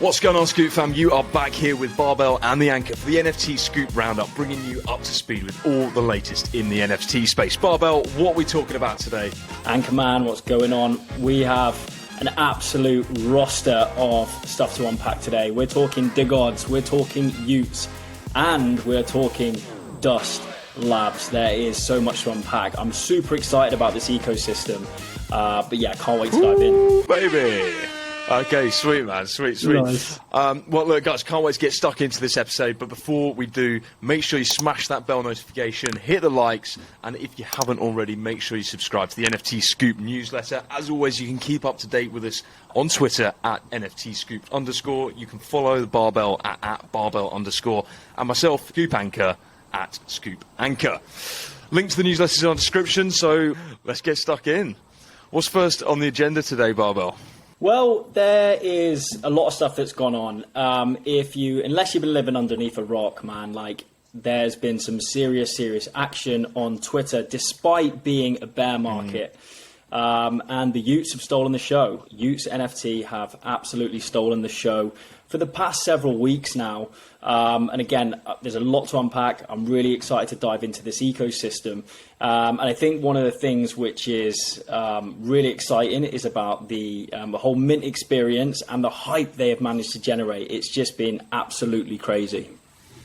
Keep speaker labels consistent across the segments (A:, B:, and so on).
A: What's going on, Scoop fam? You are back here with Barbell and the Anchor for the NFT Scoop Roundup, bringing you up to speed with all the latest in the NFT space. Barbell, what are we talking about today?
B: Anchorman, what's going on? We have an absolute roster of stuff to unpack today. We're talking Degods, we're talking y00ts, and we're talking Dust Labs. There is so much to unpack. I'm super excited about this ecosystem, but yeah, can't wait to dive in.
A: Baby! Okay, sweet, man. Sweet.
B: Nice.
A: Well, look, guys, can't wait to get stuck into this episode. But before we do, make sure you smash that bell notification, hit the likes, and if you haven't already, make sure you subscribe to the NFT Scoop newsletter. As always, you can keep up to date with us on Twitter at NFT Scoop _. You can follow the Barbell at Barbell _, and myself, Scoop Anchor, at Scoop Anchor. Link to the newsletter is in the description, so let's get stuck in. What's first on the agenda today, Barbell?
B: Well, there is a lot of stuff that's gone on. Unless you've been living underneath a rock, man, like there's been some serious action on Twitter, despite being a bear market. And the y00ts have stolen the show. y00ts NFT have absolutely stolen the show for the past several weeks now. And again, there's a lot to unpack. I'm really excited to dive into this ecosystem. And I think one of the things which is really exciting is about the whole mint experience and the hype they have managed to generate. It's just been absolutely crazy.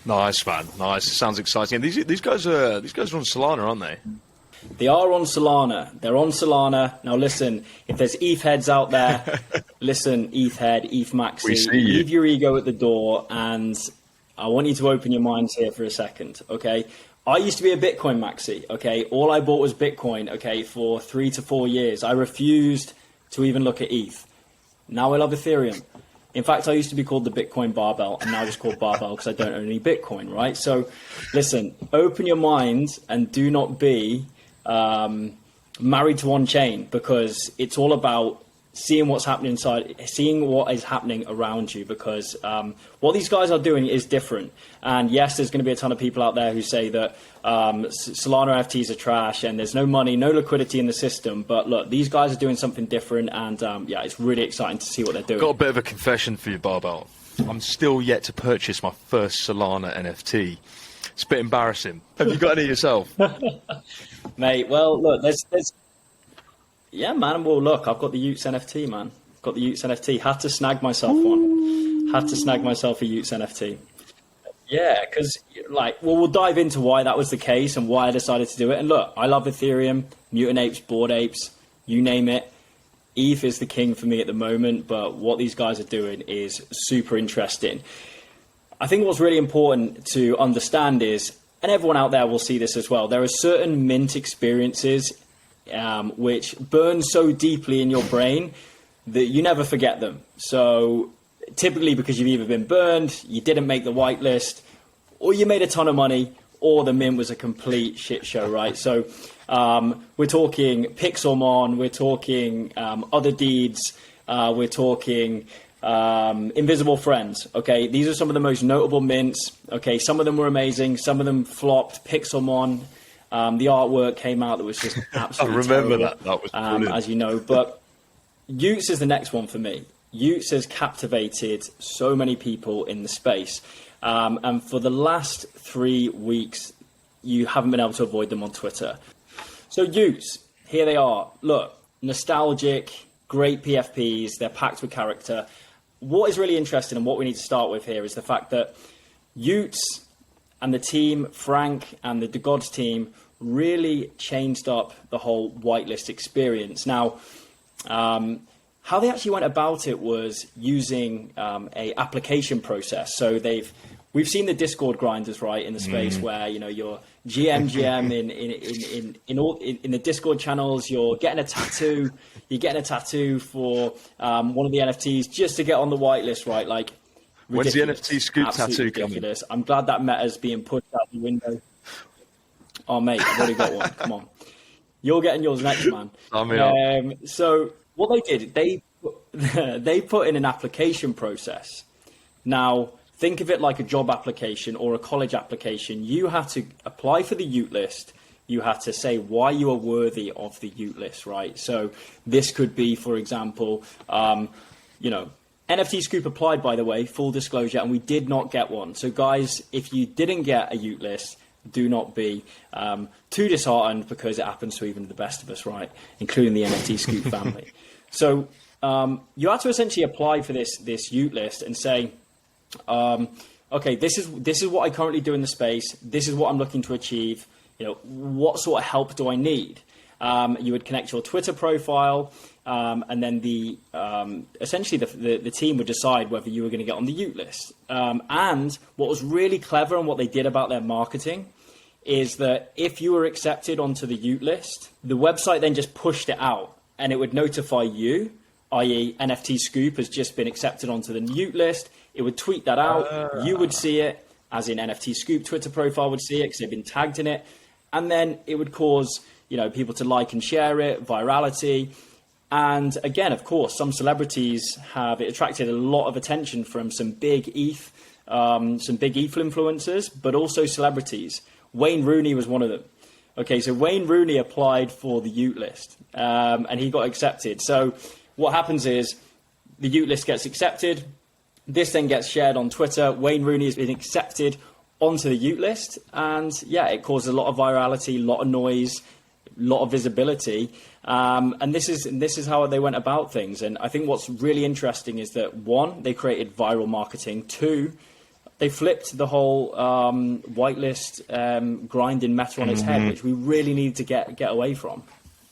A: Nice, man. Nice. Sounds exciting. And these guys are on Solana, aren't they?
B: They are on Solana. They're on Solana. Now, listen, if there's ETH heads out there, listen, ETH head, ETH maxi, leave your ego at the door, and I want you to open your minds here for a second, okay? I used to be a Bitcoin maxi, okay? All I bought was Bitcoin, okay, for 3 to 4 years. I refused to even look at ETH. Now I love Ethereum. In fact, I used to be called the Bitcoin Barbell, and now I'm just called Barbell because I don't own any Bitcoin, right? So, listen, open your minds and do not be married to one chain, because it's all about seeing what's happening inside, seeing what is happening around you, because what these guys are doing is different. And yes, there's going to be a ton of people out there who say that Solana NFTs are trash and there's no money, no liquidity in the system. But look, these guys are doing something different, and yeah, it's really exciting to see what they're doing.
A: Got a bit of a confession for you, Barbell. I'm still yet to purchase my first Solana NFT. It's a bit embarrassing. Have you got any yourself?
B: Mate, well, look, there's yeah, man. Well, look, I've got the y00ts NFT, man. Got the y00ts NFT. Had to snag myself one. Had to snag myself a y00ts NFT. Yeah, because, like, well, we'll dive into why that was the case and why I decided to do it. And look, I love Ethereum, Mutant Apes, Bored Apes, you name it. ETH is the king for me at the moment, but what these guys are doing is super interesting. I think what's really important to understand is, and everyone out there will see this as well, there are certain mint experiences which burn so deeply in your brain that you never forget them. So typically because you've either been burned, you didn't make the whitelist, or you made a ton of money, or the mint was a complete shit show, right? So we're talking Pixelmon, we're talking Other Deeds, we're talking Invisible Friends. Okay, these are some of the most notable mints. Okay, some of them were amazing, some of them flopped. Pixelmon, the artwork came out that was just absolutely
A: I remember
B: terrible,
A: that was brilliant.
B: as you know. But y00ts is the next one for me. y00ts has captivated so many people in the space, and for the last 3 weeks you haven't been able to avoid them on Twitter. So y00ts, here they are. Look, nostalgic, great PFPs, they're packed with character. What is really interesting and what we need to start with here is the fact that y00ts and the team, Frank and the Degods team, really changed up the whole whitelist experience. Now, how they actually went about it was using a application process. So we've seen the Discord grinders, right, in the space where, you know, you're GM in the Discord channels, you're getting a tattoo for one of the NFTs just to get on the whitelist, right? Like,
A: when's the
B: ridiculous.
A: NFT Scoop
B: Absolutely
A: tattoo
B: ridiculous.
A: coming?
B: I'm glad that meta's being pushed out the window. Oh, mate, I've already got one. Come on. You're getting yours next, man. So what they did, they put in an application process. Now, think of it like a job application or a college application. You have to apply for the y00t list. You have to say why you are worthy of the y00t list, right? So this could be, for example, you know, NFT Scoop applied, by the way, full disclosure, and we did not get one. So guys, if you didn't get a ute list, do not be too disheartened, because it happens to even the best of us, right? Including the NFT Scoop family. So you have to essentially apply for this ute list and say, okay, this is what I currently do in the space. This is what I'm looking to achieve. What sort of help do I need? You would connect your Twitter profile, and then essentially the team would decide whether you were going to get on the ute list. And what was really clever and what they did about their marketing is that if you were accepted onto the ute list, the website then just pushed it out, and it would notify you, i.e. NFT Scoop has just been accepted onto the ute list. It would tweet that out. You would see it, as in NFT Scoop Twitter profile would see it because they've been tagged in it. And then it would cause people to like and share it, virality. And again, of course, some celebrities it attracted a lot of attention from some big ETH influencers, but also celebrities. Wayne Rooney was one of them. Okay, so Wayne Rooney applied for the ute list, and he got accepted. So what happens is the ute list gets accepted. This then gets shared on Twitter. Wayne Rooney has been accepted onto the ute list, and yeah, it causes a lot of virality, a lot of noise, a lot of visibility, and this is how they went about things. And I think what's really interesting is that, one, they created viral marketing. Two, they flipped the whole whitelist grinding meta on its head, which we really need to get away from.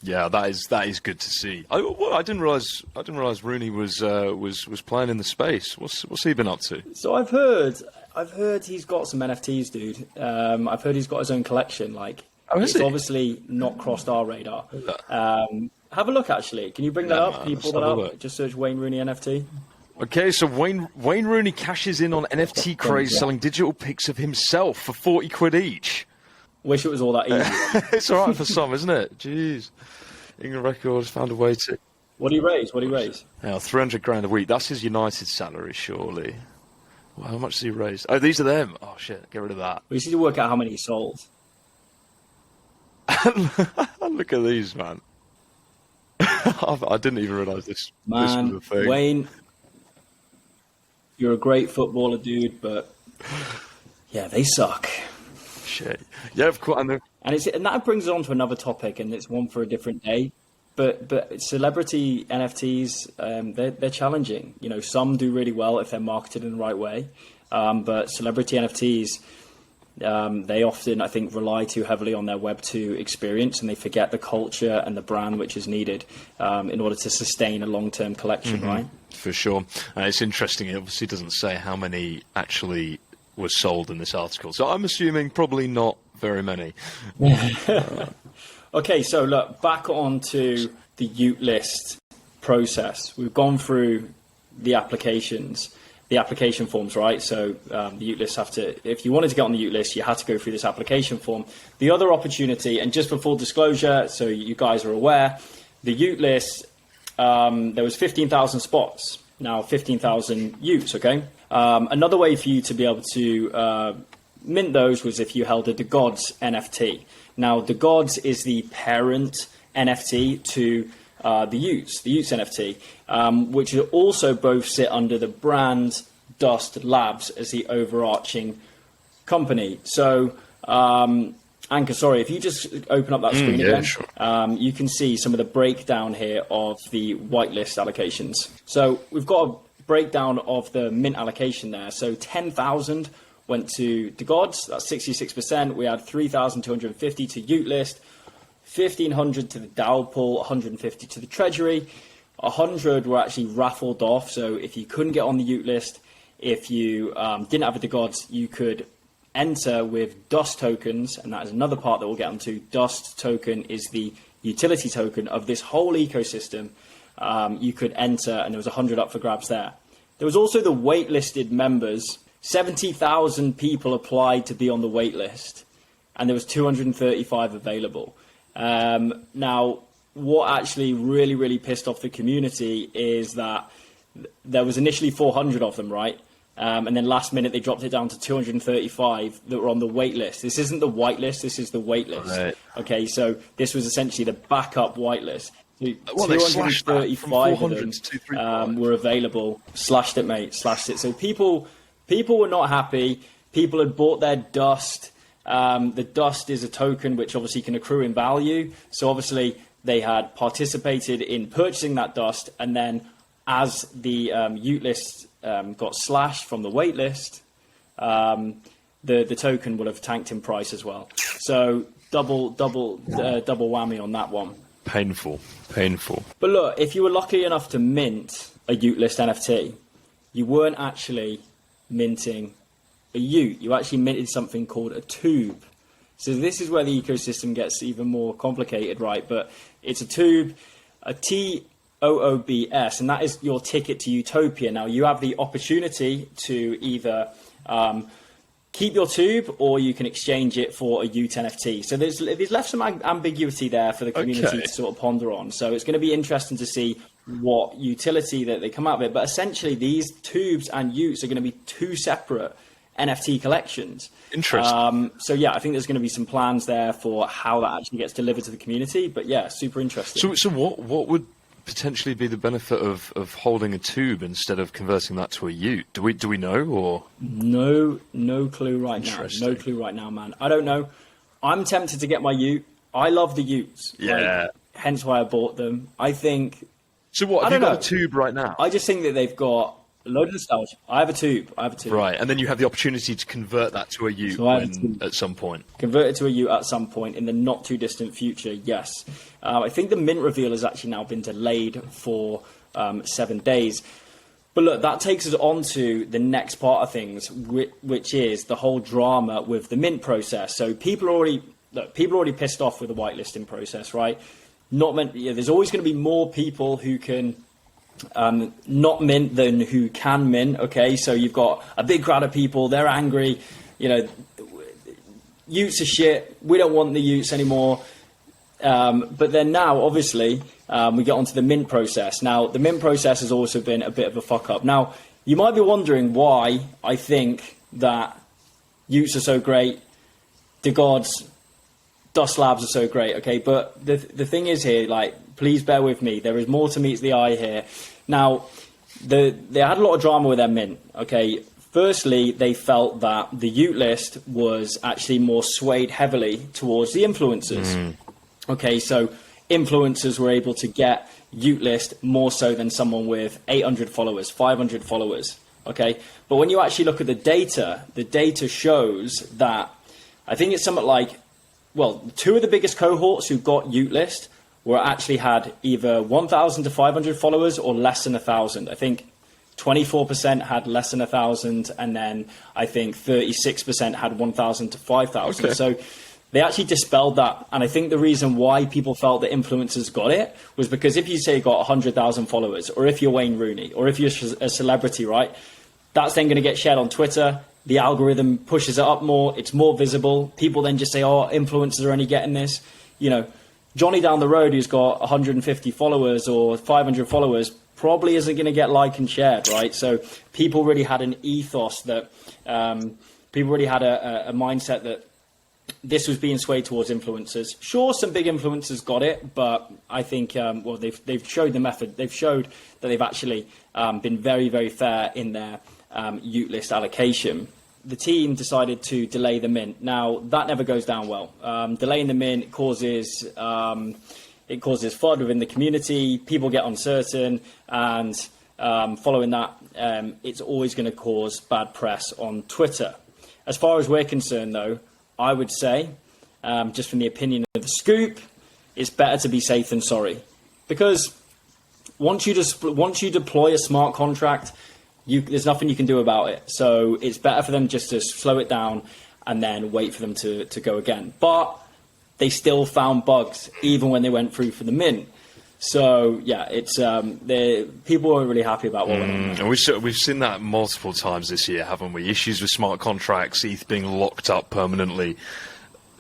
A: Yeah, that is good to see. I didn't realize Rooney was playing in the space. What's he been up to?
B: So I've heard he's got some NFTs, dude. I've heard he's got his own collection. It's obviously not crossed our radar. Have a look, actually. Can you bring that up? Can you pull that up? Just search Wayne Rooney NFT.
A: Okay, so Wayne Rooney cashes in on NFT craze, selling digital pics of himself for 40 quid each.
B: Wish it was all that easy.
A: It's all right for some, isn't it? Jeez. England Records found a way to...
B: What do you raise?
A: Yeah, 300 grand a week. That's his United salary, surely. Well, how much does he raise? Oh, these are them. Oh, shit. Get rid of that.
B: We just need to work out how many he sold.
A: Look at these, man. I didn't even realise this was a thing.
B: Wayne, you're a great footballer, dude, but yeah, they suck.
A: Shit. Yeah, of course.
B: And that brings us on to another topic, and it's one for a different day. But celebrity NFTs, they're challenging. Some do really well if they're marketed in the right way. But celebrity NFTs, they often, I think, rely too heavily on their Web 2 experience, and they forget the culture and the brand which is needed in order to sustain a long-term collection, right?
A: For sure. It's interesting. It obviously doesn't say how many actually were sold in this article. So I'm assuming probably not very many.
B: Okay, so look, back onto the ute list process. We've gone through the application forms, right? So the ute lists have to, if you wanted to get on the ute list, you had to go through this application form. The other opportunity, and just for full disclosure, so you guys are aware, the ute list, there was 15,000 spots, now 15,000 utes, okay? Another way for you to be able to mint those was if you held a Degods NFT. Now, Degods is the parent NFT to the utes NFT, which also both sit under the brand Dust Labs as the overarching company. So, Anchor, sorry, if you just open up that screen again,
A: sure.
B: You can see some of the breakdown here of the whitelist allocations. So we've got a breakdown of the mint allocation there. So 10,000 went to Degods, that's 66%. We had 3,250 to ute list, 1,500 to the DAO pool, 150 to the treasury. 100 were actually raffled off. So if you couldn't get on the ute list, if you didn't have a Degods, you could enter with Dust tokens, and that is another part that we'll get onto. Dust token is the utility token of this whole ecosystem. You could enter, and there was 100 up for grabs there. There was also the waitlisted members. 70,000 people applied to be on the wait list, and there was 235 available. Now, what actually really, really pissed off the community is that there was initially 400 of them, right? And then last minute they dropped it down to 235 that were on the wait list. This isn't the white list, this is the wait list. Right. Okay, so this was essentially the backup white list.
A: Well, they slashed that from
B: 235 of
A: 400
B: them
A: to 235.
B: were available. Slashed it, mate. Slashed it. So people were not happy. People had bought their dust. The dust is a token which obviously can accrue in value. So obviously they had participated in purchasing that dust, and then as the ute list got slashed from the wait list, the token would have tanked in price as well. So double whammy on that one.
A: Painful.
B: But look, if you were lucky enough to mint a ute list NFT, you weren't actually minting a ute. You actually minted something called a tube. So this is where the ecosystem gets even more complicated, right? But it's a tube, a TOOBS, and that is your ticket to utopia. Now, you have the opportunity to either keep your tube, or you can exchange it for a ute NFT. So there's left some ambiguity there for the community to sort of ponder on. So it's going to be interesting to see what utility that they come out of it. But essentially, these tubes and utes are going to be two separate NFT collections.
A: Interesting.
B: So yeah, I think there's going to be some plans there for how that actually gets delivered to the community. But yeah, super interesting.
A: So what would potentially be the benefit of holding a tube instead of converting that to a ute? Do we know, or
B: no clue right now? No clue right now, man. I don't know. I'm tempted to get my ute. I love the utes.
A: Yeah.
B: Hence why I bought them. I think.
A: So what? Have you got a tube right now?
B: I just think that they've got a load of nostalgia. I have a tube.
A: Right, and then you have the opportunity to convert that to a ute at some point.
B: Convert it to a ute at some point in the not too distant future, yes. I think the mint reveal has actually now been delayed for 7 days. But look, that takes us on to the next part of things, which is the whole drama with the mint process. So people are already pissed off with the whitelisting process, right? There's always going to be more people who can not mint than who can mint. Okay, so you've got a big crowd of people, they're angry, utes are shit, we don't want the utes anymore. But then now obviously we get onto the mint process. Now the mint process has also been a bit of a fuck up. Now you might be wondering why I think that utes are so great, Degods Dusk Labs are so great, okay? But the thing is here, please bear with me. There is more to meet the eye here. Now, they had a lot of drama with their mint, okay? Firstly, they felt that the ute list was actually more swayed heavily towards the influencers. Okay, so influencers were able to get ute list more so than someone with 800 followers, 500 followers, okay? But when you actually look at the data shows that, I think it's something like, two of the biggest cohorts who got ute list were actually had either 1,000 to 500 followers or less than 1,000. I think 24% had less than 1,000, and then I think 36% had 1,000 to 5,000. Okay. So they actually dispelled that, and I think the reason why people felt that influencers got it was because if you say you got 100,000 followers, or if you're Wayne Rooney, or if you're a celebrity, right, that's then going to get shared on Twitter. The algorithm pushes it up more. It's more visible. People then just say, oh, influencers are only getting this. Johnny down the road who's got 150 followers or 500 followers probably isn't going to get liked and shared, right? So people really had an ethos that people really had a mindset that this was being swayed towards influencers. Sure, some big influencers got it, but I think they've showed the method. They've showed that they've actually been very, very fair in their ute list allocation. The team decided to delay the mint. Now, that never goes down well. Delaying the mint causes FUD within the community. People get uncertain, and following that, it's always going to cause bad press on Twitter. As far as we're concerned, though, I would say, just from the opinion of the Scoop, it's better to be safe than sorry. Because once you deploy a smart contract, there's nothing you can do about it. So it's better for them just to slow it down and then wait for them to go again. But they still found bugs even when they went through for the mint. So yeah, it's people weren't really happy about what went on.
A: And we've seen that multiple times this year, haven't we? Issues with smart contracts, ETH being locked up permanently,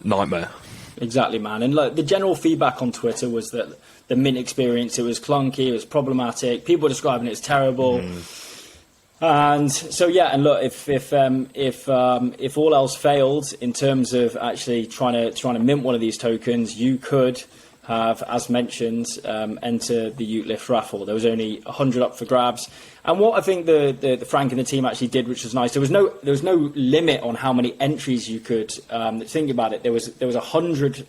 A: nightmare.
B: Exactly, man. And look, the general feedback on Twitter was that the mint experience, it was clunky, it was problematic. People were describing it as terrible. And so yeah, and look, if all else failed in terms of actually trying to mint one of these tokens, you could have, as mentioned, entered the Ute Lift raffle. There was only 100 up for grabs. And what I think the Frank and the team actually did, which was nice, there was no limit on how many entries you could think about it. There was 100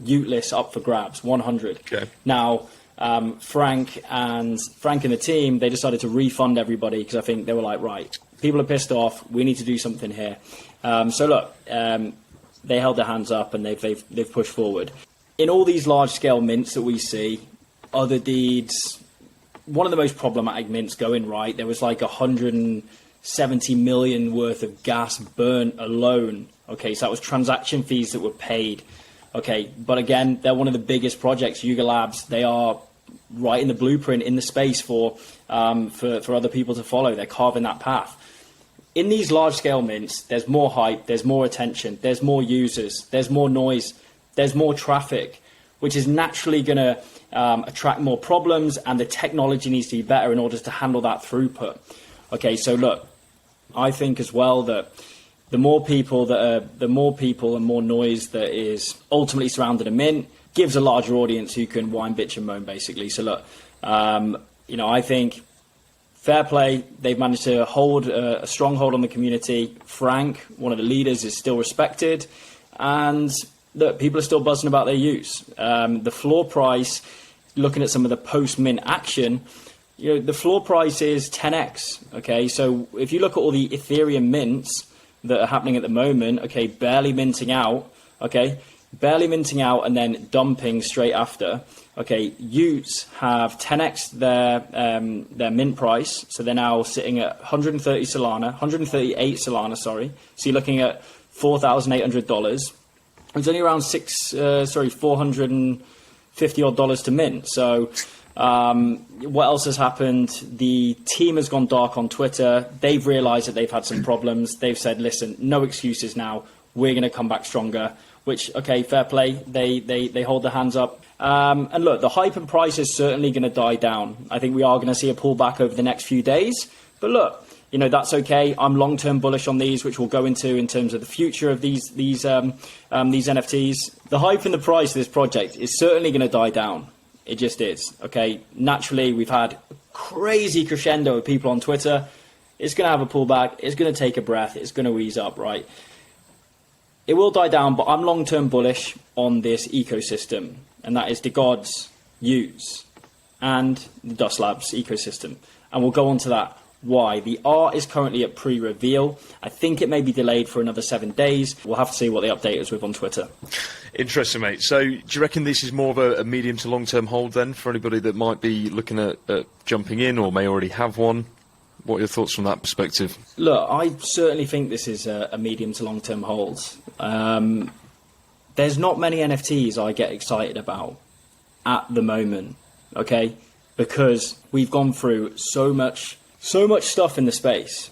B: Ute lists up for grabs, 100.
A: Okay. Now,
B: Frank and the team, they decided to refund everybody because I think they were like, right, people are pissed off. We need to do something here. So look, they held their hands up and they've pushed forward. In all these large-scale mints that we see, other deeds, one of the most problematic mints going right, there was like 170 million worth of gas burnt alone. Okay, so that was transaction fees that were paid. Okay, but again, they're one of the biggest projects, Yuga Labs. They are right in the blueprint in the space for other people to follow. They're carving that path. In these large-scale mints, there's more hype, there's more attention, there's more users, there's more noise, there's more traffic, which is naturally going to attract more problems, and the technology needs to be better in order to handle that throughput. Okay, so look, I think as well that the more people and more noise that is ultimately surrounding a mint gives a larger audience who can whine, bitch, and moan, basically. So look, I think fair play. They've managed to hold a stronghold on the community. Frank, one of the leaders, is still respected, and look, people are still buzzing about their use. The floor price, looking at some of the post-mint action, the floor price is 10x. Okay, so if you look at all the Ethereum mints that are happening at the moment, okay, barely minting out, and then dumping straight after. Okay, Utes have 10x their mint price, so they're now sitting at 138 Solana, sorry. So you're looking at $4,800. It's only around $450 odd to mint. So what else has happened? The team has gone dark on Twitter. They've realized that they've had some problems. They've said, listen, no excuses now. We're going to come back stronger, which, okay, fair play. They hold their hands up. And look, the hype and price is certainly going to die down. I think we are going to see a pullback over the next few days. But look, that's okay. I'm long-term bullish on these, which we'll go into in terms of the future of these NFTs. The hype and the price of this project is certainly going to die down. It just is. Okay, naturally, we've had a crazy crescendo of people on Twitter. It's going to have a pullback. It's going to take a breath. It's going to ease up, right? It will die down, but I'm long-term bullish on this ecosystem, and that is Degods, Utes, and the Dust Labs ecosystem. And we'll go on to that. Why? The art is currently at pre-reveal. I think it may be delayed for another 7 days. We'll have to see what the update is with on Twitter.
A: Interesting, mate. So do you reckon this is more of a medium to long-term hold then for anybody that might be looking at jumping in or may already have one? What are your thoughts from that perspective?
B: Look, I certainly think this is a medium to long-term hold. There's not many NFTs I get excited about at the moment, okay? Because we've gone through so much stuff in the space.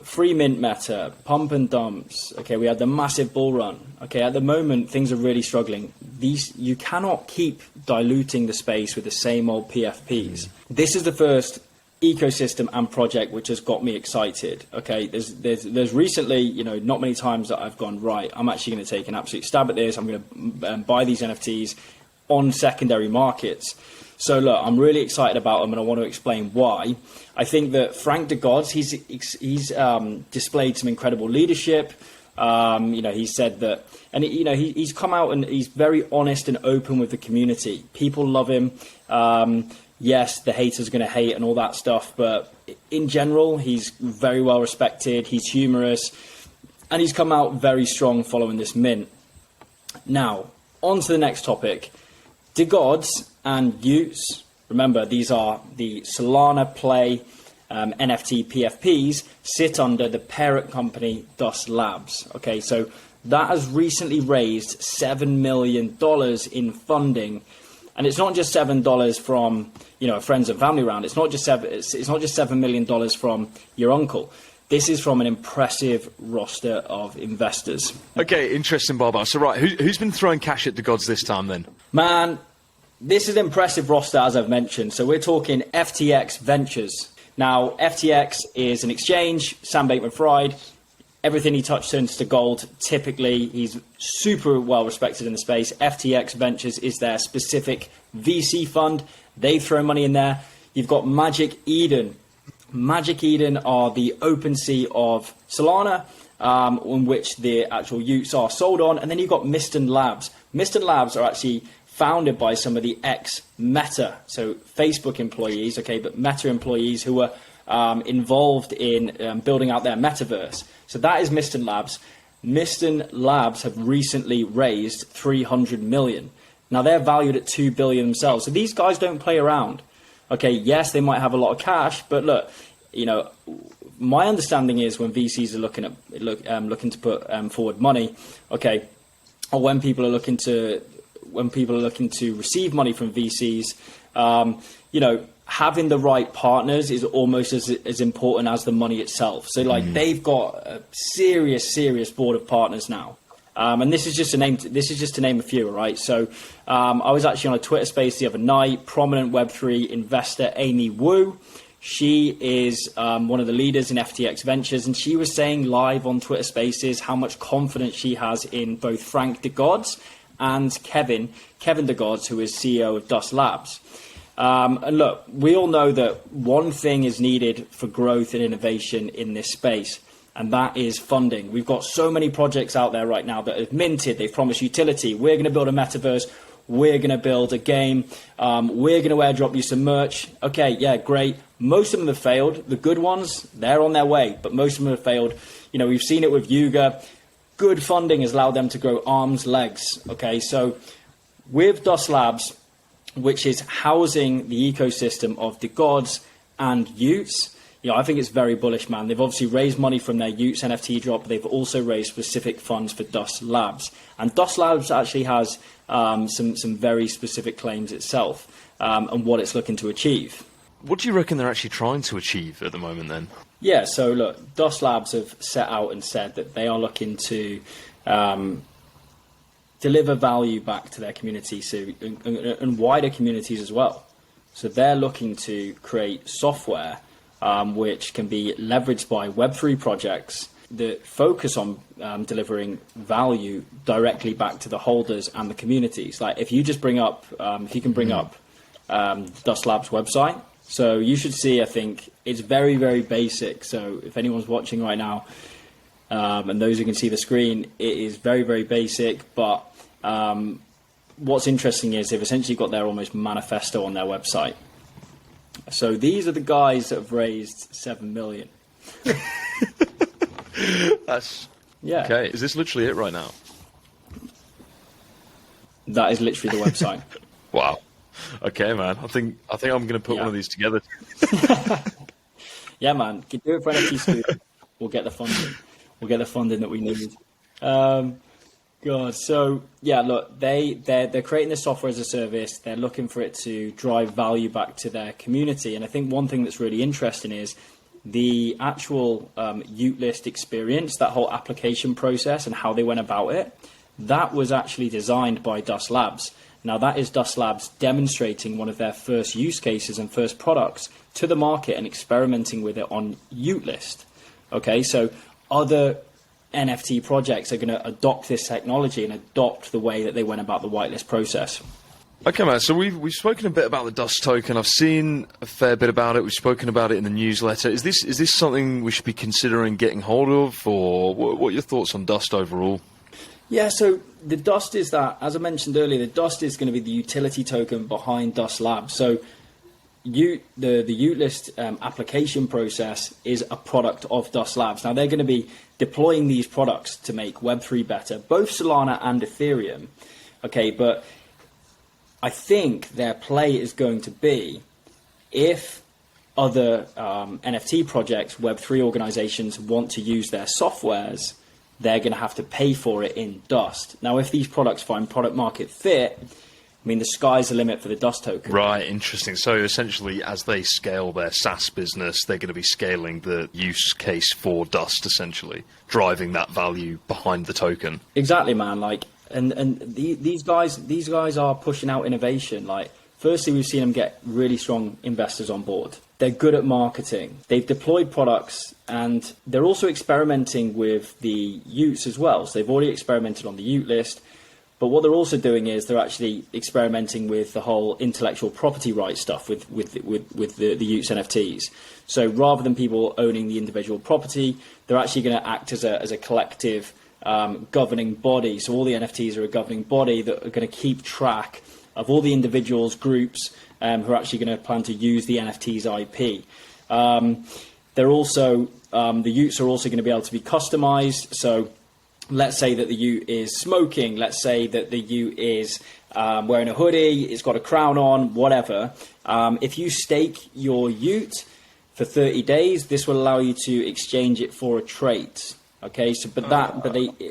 B: Free mint meta, pump and dumps. Okay, we had the massive bull run. Okay, at the moment things are really struggling. You cannot keep diluting the space with the same old PFPs. This is the first ecosystem and project which has got me excited. Okay, there's recently, not many times that I've gone, right, I'm actually going to take an absolute stab at this. I'm going to buy these NFTs on secondary markets. So look, I'm really excited about them, and I want to explain why. I think that Frank Degods, he's displayed some incredible leadership. He said that, and he's come out and he's very honest and open with the community. People love him. Yes, the haters are going to hate and all that stuff, but in general, he's very well respected. He's humorous, and he's come out very strong following this mint. Now, on to the next topic. Degods and Utes, remember, these are the Solana Play NFT PFPs, sit under the parent company Dust Labs. Okay, so that has recently raised $7 million in funding. And it's not just $7 from, friends and family round. It's not just $7 million from your uncle. This is from an impressive roster of investors.
A: Okay, interesting, Barbara. So, right, who's been throwing cash at Degods this time, then?
B: Man, this is an impressive roster, as I've mentioned. So we're talking FTX Ventures. Now, FTX is an exchange. Sam Bankman-Fried. everything he touched turns to gold. Typically, he's super well respected in the space. FTX Ventures is their specific VC fund. They throw money in there. You've got Magic Eden. Magic Eden are the OpenSea of Solana, on which the actual UTs are sold on. And then you've got Miston Labs. Miston Labs are actually founded by some of the ex-Meta, so Facebook employees, okay, but Meta employees who were involved in building out their metaverse. So that is Miston Labs. Miston Labs have recently raised 300 million. Now they're valued at 2 billion themselves. So these guys don't play around. Okay, yes, they might have a lot of cash, but look, my understanding is when VCs are looking to put forward money, okay, or when people are looking to receive money from VCs, having the right partners is almost as important as the money itself. So they've got a serious board of partners now. And this is just to name a few, right? So I was actually on a Twitter space the other night. Prominent Web3 investor Amy Wu, she is one of the leaders in FTX Ventures, and she was saying live on Twitter Spaces how much confidence she has in both Frank Degods and Kevin Degods, who is CEO of Dust Labs. And look, we all know that one thing is needed for growth and innovation in this space, and that is funding. We've got so many projects out there right now that have minted. They've promised utility. We're going to build a metaverse. We're going to build a game. We're going to airdrop you some merch. Okay, yeah, great. Most of them have failed. The good ones, they're on their way, but most of them have failed. We've seen it with Yuga. Good funding has allowed them to grow arms, legs. Okay, so with Dust Labs, which is housing the ecosystem of Degods and UTs, I think it's very bullish, man. They've obviously raised money from their UTs NFT drop. They've also raised specific funds for Dust Labs. And Dust Labs actually has some very specific claims itself and what it's looking to achieve.
A: What do you reckon they're actually trying to achieve at the moment then?
B: Yeah, so look, Dust Labs have set out and said that they are looking to deliver value back to their community and wider communities as well. So they're looking to create software which can be leveraged by Web3 projects that focus on delivering value directly back to the holders and the communities. Like if you just bring up, Dust Labs website, so you should see, I think it's very, very basic. So if anyone's watching right now, and those who can see the screen, it is very, very basic. But what's interesting is they've essentially got their almost manifesto on their website. So these are the guys that have raised 7 million.
A: That's
B: yeah.
A: Okay. Is this literally it right now?
B: That is literally the website.
A: Wow. Okay, man. I think I'm going to put one of these together.
B: Yeah, man. Do it for NFT Scoop. We'll get the funding. We'll get the funding that we need. God. So yeah, look, they're creating this software as a service. They're looking for it to drive value back to their community. And I think one thing that's really interesting is the actual UT list experience, that whole application process and how they went about it. That was actually designed by Dust Labs. Now that is Dust Labs demonstrating one of their first use cases and first products to the market and experimenting with it on UT list. Okay, so other NFT projects are going to adopt this technology and adopt the way that they went about the whitelist process.
A: Okay, man. So we've spoken a bit about the Dust token. I've seen a fair bit about it. We've spoken about it in the newsletter. Is this something we should be considering getting hold of, or what are your thoughts on Dust overall?
B: Yeah, so the Dust is that, as I mentioned earlier, the Dust is going to be the utility token behind Dust Labs. So the UT list application process is a product of Dust Labs. Now they're going to be deploying these products to make Web3 better, both Solana and Ethereum. Okay, but I think their play is going to be if other NFT projects, Web3 organizations want to use their softwares, they're going to have to pay for it in Dust. Now, if these products find product market fit, I mean, the sky's the limit for the Dust token. Right,
A: interesting. So essentially, as they scale their SaaS business, they're going to be scaling the use case for Dust, essentially, driving that value behind the token.
B: Exactly, man. Like, and these guys are pushing out innovation. Like, Firstly, we've seen them get really strong investors on board. They're good at marketing. They've deployed products, and they're also experimenting with the y00ts as well. So they've already experimented on the y00t list. But what they're also doing is they're actually experimenting with the whole intellectual property rights stuff with the y00ts NFTs. So rather than people owning the individual property, they're actually going to act as a collective governing body. So all the NFTs are a governing body that are going to keep track of all the individuals, groups who are actually going to plan to use the NFT's IP. They're also the y00ts are also going to be able to be customized. So let's say that the y00t is smoking. Let's say that the y00t is wearing a hoodie. It's got a crown on, whatever. If you stake your y00t for 30 days, this will allow you to exchange it for a trait. Okay, so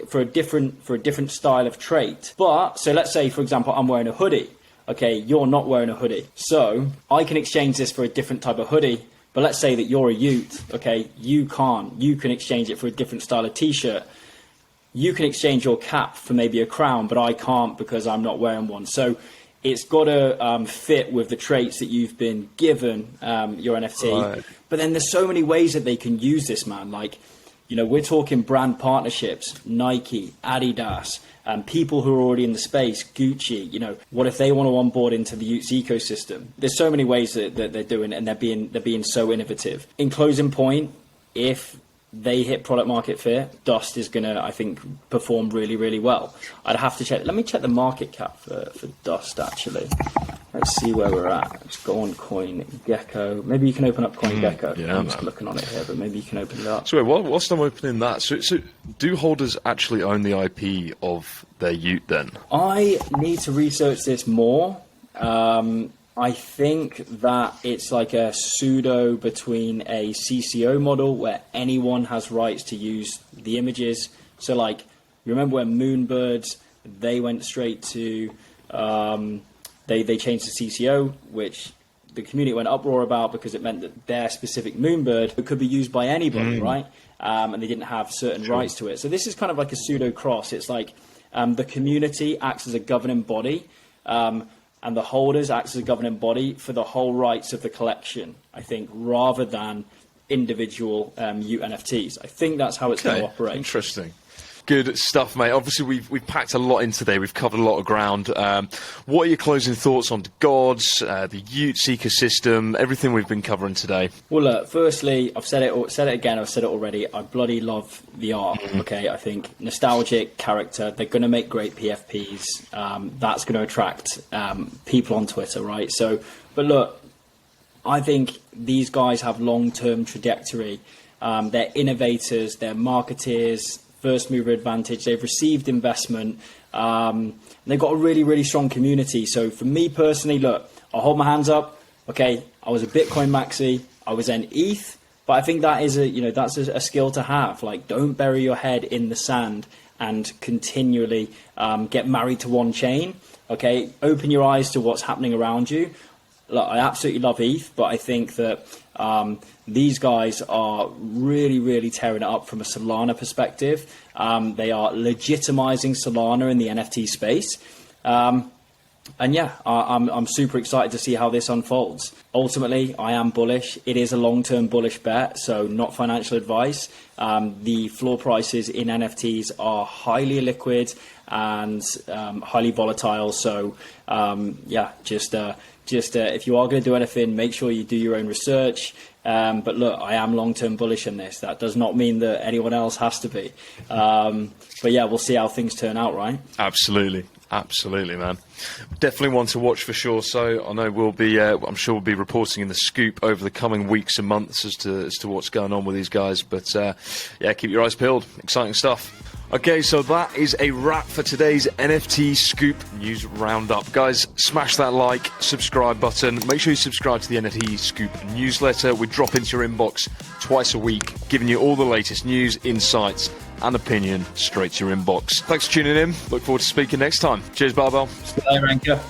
B: for a different style of trait. But so let's say, for example, I'm wearing a hoodie. Okay, you're not wearing a hoodie, so I can exchange this for a different type of hoodie. But let's say that you're a y00t. Okay, you can't. You can exchange it for a different style of t-shirt. You can exchange your cap for maybe a crown, but I can't because I'm not wearing one. So it's got to fit with the traits that you've been given, your NFT. Right. But then there's so many ways that they can use this, man. Like, you know, we're talking brand partnerships, Nike, Adidas, people who are already in the space, Gucci. You know, what if they want to onboard into the y00ts ecosystem? There's so many ways that they're doing it, and they're being so innovative. In closing point, if they hit product market fit, Dust is going to, I think, perform really, really well. I'd have to check. Let me check the market cap for Dust, actually. Let's see where we're at. Let's go on CoinGecko. Maybe you can open up CoinGecko.
A: Yeah,
B: I'm just looking on it here, but maybe you can open it up.
A: So whilst I'm opening that, so do holders actually own the IP of their y00t then?
B: I need to research this more. I think that it's like a pseudo between a CCO model where anyone has rights to use the images. So like, you remember when Moonbirds, they went straight to, they changed the CCO, which the community went uproar about because it meant that their specific Moonbird could be used by anybody, right? And they didn't have certain rights to it. So this is kind of like a pseudo cross. It's like the community acts as a governing body, and the holders act as a governing body for the whole rights of the collection, I think, rather than individual y00t NFTs. I think that's how it's going to operate.
A: Interesting. Good stuff, mate. Obviously, we've packed a lot in today. We've covered a lot of ground. What are your closing thoughts on Degods, the y00ts ecosystem, everything we've been covering today?
B: Well, look, firstly, I've said it again, I've said it already. I bloody love the art, okay? I think nostalgic character. They're going to make great PFPs. That's going to attract people on Twitter, right? So, but look, I think these guys have long-term trajectory. They're innovators, they're marketeers, first mover advantage. They've received investment. They've got a really, really strong community. So for me personally, look, I'll hold my hands up. Okay, I was a Bitcoin maxi. I was an ETH, but I think that is that's a skill to have. Like, don't bury your head in the sand and continually get married to one chain. Okay, open your eyes to what's happening around you. Look, I absolutely love ETH, but I think that these guys are really, really tearing it up from a Solana perspective. They are legitimizing Solana in the NFT space. And yeah, I'm super excited to see how this unfolds. Ultimately, I am bullish. It is a long-term bullish bet, so not financial advice. The floor prices in NFTs are highly liquid and highly volatile. So yeah, just if you are going to do anything, make sure you do your own research. But look, I am long-term bullish in this. That does not mean that anyone else has to be. But yeah, we'll see how things turn out, right?
A: Absolutely. Absolutely, man. Definitely one to watch for sure. So I know we'll be, I'm sure we'll be reporting in the Scoop over the coming weeks and months as to what's going on with these guys. But yeah, keep your eyes peeled. Exciting stuff. Okay, so that is a wrap for today's NFT Scoop News Roundup. Guys, smash that like, subscribe button. Make sure you subscribe to the NFT Scoop newsletter. We drop into your inbox twice a week, giving you all the latest news, insights, and opinion straight to your inbox. Thanks for tuning in. Look forward to speaking next time. Cheers, Barbell.
B: See you later, Anchor.